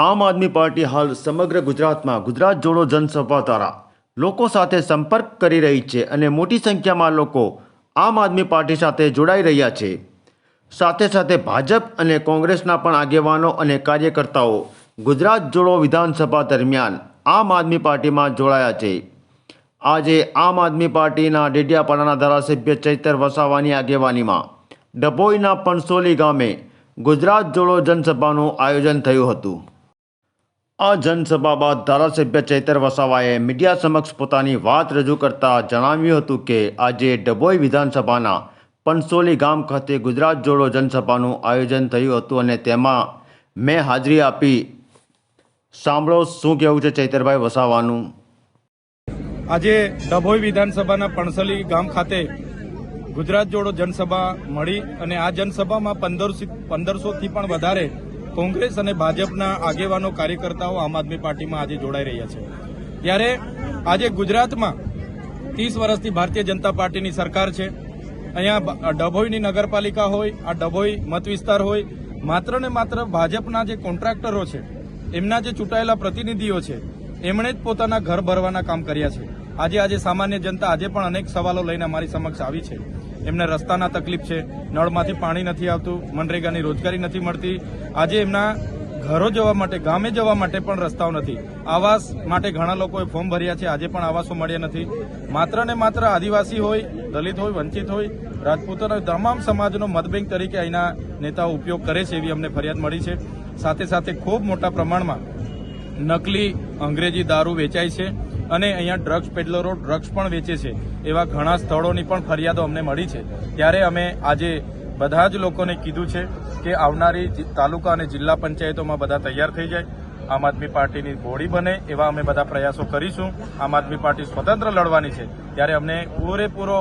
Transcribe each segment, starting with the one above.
આમ આદમી પાર્ટી હાલ સમગ્ર ગુજરાતમાં ગુજરાત જોડો જનસભા દ્વારા લોકો સાથે સંપર્ક કરી રહી છે અને મોટી સંખ્યામાં લોકો આમ આદમી પાર્ટી સાથે જોડાઈ રહ્યા છે। સાથે સાથે ભાજપ અને કોંગ્રેસના પણ આગેવાનો અને કાર્યકર્તાઓ ગુજરાત જોડો વિધાનસભા દરમિયાન આમ આદમી પાર્ટીમાં જોડાયા છે। આજે આમ આદમી પાર્ટીના ડેડિયાપાડાના ધારાસભ્ય ચૈતર વસાવાની આગેવાનીમાં ડભોઈના પણસોલી ગામે ગુજરાત જોડો જનસભાનું આયોજન થયું હતું। આ જનસભા બાદ ધારાસભ્ય ચૈતર વસાવાએ મીડિયા સમક્ષ પોતાની વાત રજૂ કરતા જણાવ્યું હતું કે આજે ડભોઈ વિધાનસભાના પણસોલી ગામ ખાતે ગુજરાત જોડો જનસભાનું આયોજન થયું હતું અને તેમાં મેં હાજરી આપી। સાંભળો શું કહેવું છે ચૈતરભાઈ વસાવાનું। આજે ડભોઈ વિધાનસભાના પણસોલી ગામ ખાતે ગુજરાત જોડો જનસભા મળી અને આ જનસભામાં 1500થી પણ વધારે કોંગ્રેસ અને ભાજપના આગેવાનો કાર્યકર્તાઓ આમ આદમી પાર્ટીમાં આજે જોડાઈ રહ્યા છે। ત્યારે આજે ગુજરાતમાં 30 વર્ષથી ભારતીય જનતા પાર્ટીની સરકાર છે। અહીંયા ડભોઈની નગરપાલિકા હોય, આ ડભોઈ મત વિસ્તાર હોય, માત્ર ને માત્ર ભાજપના જે કોન્ટ્રાક્ટરો છે, એમના જે ચૂંટાયેલા પ્રતિનિધિઓ છે, એમણે જ પોતાના ઘર ભરવાના કામ કર્યા છે। આજે સામાન્ય જનતા આજે પણ અનેક સવાલો લઈને અમારી સમક્ષ આવી છે। એમને રસ્તાના તકલીફ છે, નળમાંથી પાણી નથી આવતું, મનરેગાની રોજગારી નથી મળતી, આજે એમના ઘરો જવા માટે, ગામે જવા માટે પણ રસ્તાઓ નથી, આવાસ માટે ઘણા લોકોએ ફોર્મ ભર્યા છે, આજે પણ આવાસો મળ્યા નથી। માત્ર ને માત્ર આદિવાસી હોય, દલિત હોય, વંચિત હોય, રાજપૂતોના તમામ સમાજનો મતબેંક તરીકે અહીંના નેતાઓ ઉપયોગ કરે છે એવી અમને ફરિયાદ મળી છે। સાથે સાથે ખૂબ મોટા પ્રમાણમાં નકલી અંગ્રેજી દારૂ વેચાય છે અને અહીંયા ડ્રગ્સ પેડલરો ડ્રગ્સ પણ વેચે છે એવા ઘણા સ્થળોની પણ ફરિયાદો અમને મળી છે। ત્યારે અમે આજે બધા જ લોકોને કીધું છે કે આવનારી તાલુકા અને જિલ્લા પંચાયતોમાં બધા તૈયાર થઈ જાય, આમ આદમી પાર્ટીની બોડી બને એવા અમે બધા પ્રયાસો કરીશું। આમ આદમી પાર્ટી સ્વતંત્ર લડવાની છે ત્યારે અમને પૂરેપૂરો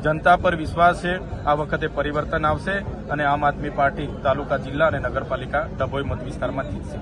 જનતા પર વિશ્વાસ છે। આ વખતે પરિવર્તન આવશે અને આમ આદમી પાર્ટી તાલુકા, જિલ્લા અને નગરપાલિકા ડભોઈ મત વિસ્તારમાં જીતશે।